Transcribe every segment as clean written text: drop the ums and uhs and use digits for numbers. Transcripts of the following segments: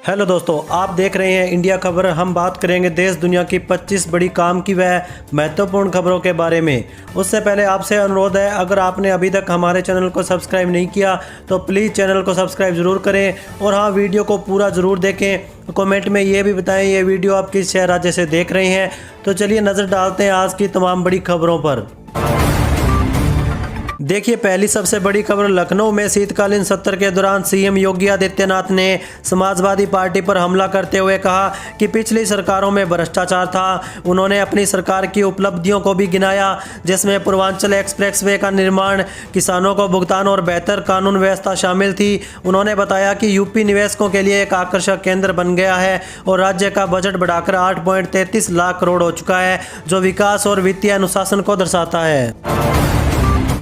Hello दोस्तों, आप देख रहे हैं इंडिया खबर। हम बात करेंगे देश दुनिया की 25 बड़ी काम की व महत्वपूर्ण खबरों के बारे में। उससे पहले आपसे अनुरोध है, अगर आपने अभी तक हमारे चैनल को सब्सक्राइब नहीं किया तो प्लीज़ चैनल को सब्सक्राइब ज़रूर करें और हाँ, वीडियो को पूरा ज़रूर देखें। कमेंट में ये भी बताएं ये वीडियो आप किस शहर राज्य से देख रहे हैं। तो चलिए नज़र डालते हैं आज की तमाम बड़ी खबरों पर। देखिए, पहली सबसे बड़ी खबर, लखनऊ में शीतकालीन सत्र के दौरान सीएम योगी आदित्यनाथ ने समाजवादी पार्टी पर हमला करते हुए कहा कि पिछली सरकारों में भ्रष्टाचार था। उन्होंने अपनी सरकार की उपलब्धियों को भी गिनाया, जिसमें पूर्वांचल एक्सप्रेसवे का निर्माण, किसानों को भुगतान और बेहतर कानून व्यवस्था शामिल थी। उन्होंने बताया कि यूपी निवेशकों के लिए एक आकर्षक केंद्र बन गया है और राज्य का बजट बढ़ाकर 8.33 लाख करोड़ हो चुका है, जो विकास और वित्तीय अनुशासन को दर्शाता है।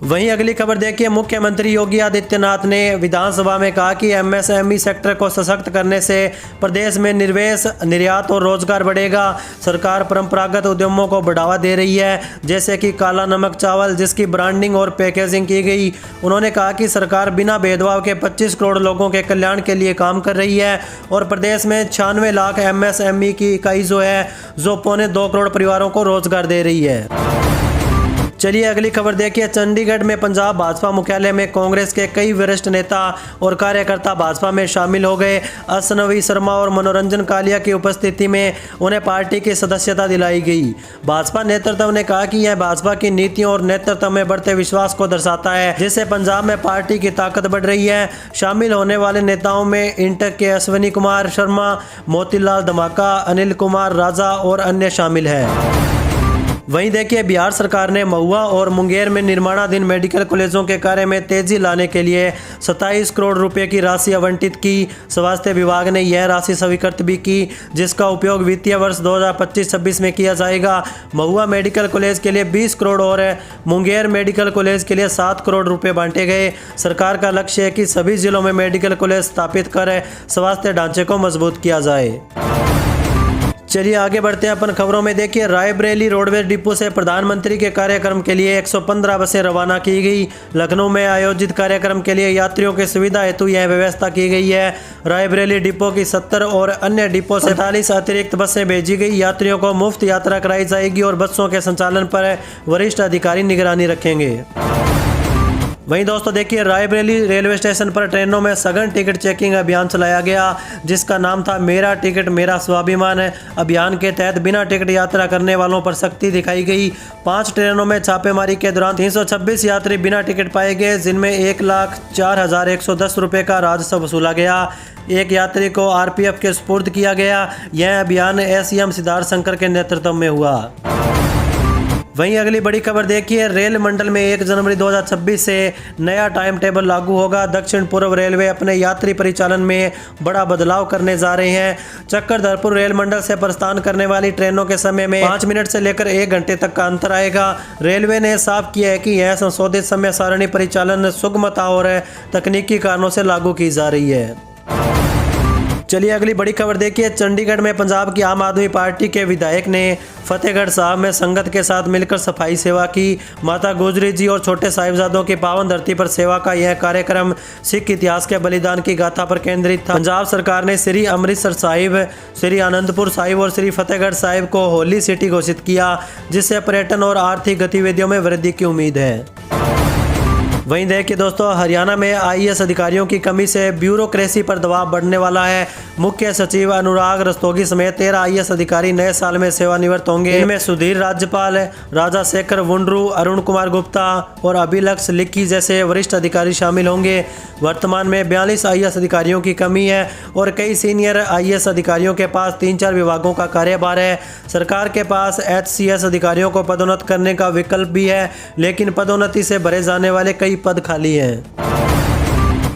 वहीं अगली खबर देखिए, मुख्यमंत्री योगी आदित्यनाथ ने विधानसभा में कहा कि एमएसएमई सेक्टर को सशक्त करने से प्रदेश में निवेश, निर्यात और रोजगार बढ़ेगा। सरकार परंपरागत उद्यमों को बढ़ावा दे रही है, जैसे कि काला नमक चावल, जिसकी ब्रांडिंग और पैकेजिंग की गई। उन्होंने कहा कि सरकार बिना भेदभाव के 25 करोड़ लोगों के कल्याण के लिए काम कर रही है और प्रदेश में 96 लाख एमएसएमई की इकाई जो 2.25 करोड़ परिवारों को रोजगार दे रही है। चलिए अगली खबर देखिए, चंडीगढ़ में पंजाब भाजपा मुख्यालय में कांग्रेस के कई वरिष्ठ नेता और कार्यकर्ता भाजपा में शामिल हो गए। अश्वनी शर्मा और मनोरंजन कालिया की उपस्थिति में उन्हें पार्टी की सदस्यता दिलाई गई। भाजपा नेतृत्व ने कहा कि यह भाजपा की नीतियों और नेतृत्व में बढ़ते विश्वास को दर्शाता है, जिससे पंजाब में पार्टी की ताकत बढ़ रही है। शामिल होने वाले नेताओं में इंटक के अश्वनी कुमार शर्मा, मोतीलाल धमाका, अनिल कुमार राजा और अन्य शामिल हैं। वहीं देखिए, बिहार सरकार ने महुआ और मुंगेर में निर्माणाधीन मेडिकल कॉलेजों के कार्य में तेजी लाने के लिए 27 करोड़ रुपए की राशि आवंटित की। स्वास्थ्य विभाग ने यह राशि स्वीकृत भी की, जिसका उपयोग वित्तीय वर्ष 2025-26 में किया जाएगा। महुआ मेडिकल कॉलेज के लिए 20 करोड़ और मुंगेर मेडिकल कॉलेज के लिए 7 करोड़ रुपए बांटे गए। सरकार का लक्ष्य है कि सभी जिलों में मेडिकल कॉलेज स्थापित कर स्वास्थ्य ढांचे को मजबूत किया जाए। चलिए आगे बढ़ते हैं अपन खबरों में। देखिए, रायबरेली रोडवेज डिपो से प्रधानमंत्री के कार्यक्रम के लिए 115 बसें रवाना की गई। लखनऊ में आयोजित कार्यक्रम के लिए यात्रियों की सुविधा हेतु यह व्यवस्था की गई है। रायबरेली डिपो की 70 और अन्य डिपो से 47 अतिरिक्त बसें भेजी गई। यात्रियों को मुफ्त यात्रा कराई जाएगी और बसों के संचालन पर वरिष्ठ अधिकारी निगरानी रखेंगे। वहीं दोस्तों देखिए, रायबरेली रेलवे स्टेशन पर ट्रेनों में सघन टिकट चेकिंग अभियान चलाया गया, जिसका नाम था मेरा टिकट मेरा स्वाभिमान। अभियान के तहत बिना टिकट यात्रा करने वालों पर सख्ती दिखाई गई। 5 ट्रेनों में छापेमारी के दौरान 326 यात्री बिना टिकट पाए गए, जिनमें 1,04,110 रुपये का राजस्व वसूला गया। एक यात्री को आरपीएफ के सुपुर्द किया गया। यह अभियान एसएम सिद्धार्थ शंकर के नेतृत्व में हुआ। वहीं अगली बड़ी खबर देखिए, रेल मंडल में 1 जनवरी 2026 से नया टाइम टेबल लागू होगा। दक्षिण पूर्व रेलवे अपने यात्री परिचालन में बड़ा बदलाव करने जा रहे हैं। चक्रधरपुर रेल मंडल से प्रस्थान करने वाली ट्रेनों के समय में 5 मिनट से लेकर 1 घंटे तक का अंतर आएगा। रेलवे ने साफ किया है कि यह संशोधित समय सारणी परिचालन सुगमता और तकनीकी कारणों से लागू की जा रही है। चलिए अगली बड़ी खबर देखिए, चंडीगढ़ में पंजाब की आम आदमी पार्टी के विधायक ने फतेहगढ़ साहब में संगत के साथ मिलकर सफाई सेवा की। माता गुजरी जी और छोटे साहिबजादों की पावन धरती पर सेवा का यह कार्यक्रम सिख इतिहास के बलिदान की गाथा पर केंद्रित था। पंजाब सरकार ने श्री अमृतसर साहिब, श्री आनंदपुर साहिब और श्री फतेहगढ़ साहिब को होली सिटी घोषित किया, जिससे पर्यटन और आर्थिक गतिविधियों में वृद्धि की उम्मीद है। वहीं देखिए दोस्तों, हरियाणा में आईएएस अधिकारियों की कमी से ब्यूरोक्रेसी पर दबाव बढ़ने वाला है। मुख्य सचिव अनुराग रस्तोगी समेत 13 आईएएस अधिकारी नए साल में सेवानिवृत्त होंगे। इनमें सुधीर राज्यपाल, राजा शेखर वुंड्रू, अरुण कुमार गुप्ता और अभिलक्ष लिक्की जैसे वरिष्ठ अधिकारी शामिल होंगे। वर्तमान में 42 आईएएस अधिकारियों की कमी है और कई सीनियर आईएएस अधिकारियों के पास 3-4 विभागों का कार्यभार है। सरकार के पास एचसीएस अधिकारियों को पदोन्नत करने का विकल्प भी है, लेकिन पदोन्नति से भरे जाने वाले कई पद खाली हैं।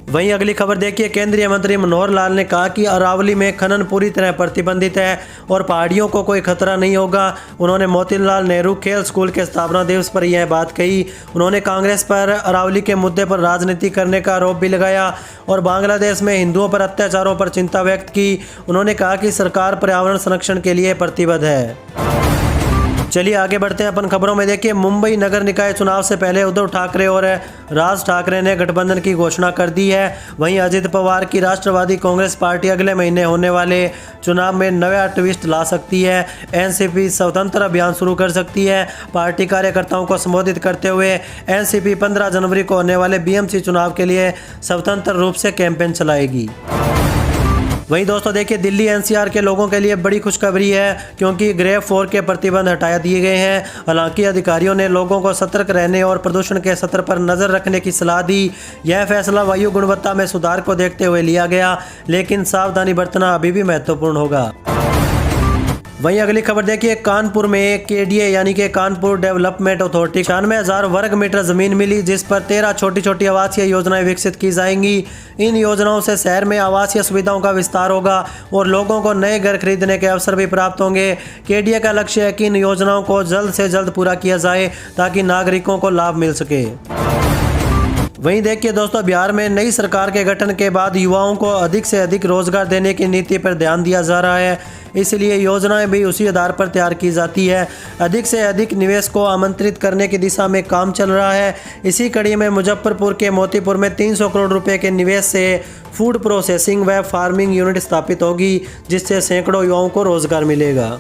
वहीं अगली खबर देखिए, केंद्रीय मंत्री मनोहर लाल ने कहा कि अरावली में खनन पूरी तरह प्रतिबंधित है और पहाड़ियों को कोई खतरा नहीं होगा। उन्होंने मोतीलाल नेहरू खेल स्कूल के स्थापना दिवस पर यह बात कही। उन्होंने कांग्रेस पर अरावली के मुद्दे पर राजनीति करने का आरोप भी लगाया और बांग्लादेश में हिंदुओं पर अत्याचारों पर चिंता व्यक्त की। उन्होंने कहा कि सरकार पर्यावरण संरक्षण के लिए प्रतिबद्ध है। चलिए आगे बढ़ते हैं अपन खबरों में। देखिए, मुंबई नगर निकाय चुनाव से पहले उद्धव ठाकरे और राज ठाकरे ने गठबंधन की घोषणा कर दी है। वहीं अजित पवार की राष्ट्रवादी कांग्रेस पार्टी अगले महीने होने वाले चुनाव में नया ट्विस्ट ला सकती है। एनसीपी स्वतंत्र अभियान शुरू कर सकती है। पार्टी कार्यकर्ताओं को संबोधित करते हुए एनसीपी 15 जनवरी को होने वाले बीएमसी चुनाव के लिए स्वतंत्र रूप से कैंपेन चलाएगी। वहीं दोस्तों देखिए, दिल्ली एनसीआर के लोगों के लिए बड़ी खुशखबरी है, क्योंकि ग्रेड 4 के प्रतिबंध हटा दिए गए हैं। हालांकि अधिकारियों ने लोगों को सतर्क रहने और प्रदूषण के स्तर पर नज़र रखने की सलाह दी। यह फैसला वायु गुणवत्ता में सुधार को देखते हुए लिया गया, लेकिन सावधानी बरतना अभी भी महत्वपूर्ण होगा। वहीं अगली खबर देखिए, कानपुर में केडीए यानी कि कानपुर डेवलपमेंट अथॉरिटी 96,000 वर्ग मीटर जमीन मिली, जिस पर 13 छोटी छोटी आवासीय योजनाएं विकसित की जाएंगी। इन योजनाओं से शहर में आवासीय सुविधाओं का विस्तार होगा और लोगों को नए घर खरीदने के अवसर भी प्राप्त होंगे। केडीए का लक्ष्य है कि इन योजनाओं को जल्द से जल्द पूरा किया जाए ताकि नागरिकों को लाभ मिल सके। वहीं देखिए दोस्तों, बिहार में नई सरकार के गठन के बाद युवाओं को अधिक से अधिक रोजगार देने की नीति पर ध्यान दिया जा रहा है, इसलिए योजनाएं भी उसी आधार पर तैयार की जाती है। अधिक से अधिक निवेश को आमंत्रित करने की दिशा में काम चल रहा है। इसी कड़ी में मुजफ्फरपुर के मोतीपुर में 300 करोड़ रुपए के निवेश से फूड प्रोसेसिंग व फार्मिंग यूनिट स्थापित होगी, जिससे सैकड़ों युवाओं को रोजगार मिलेगा।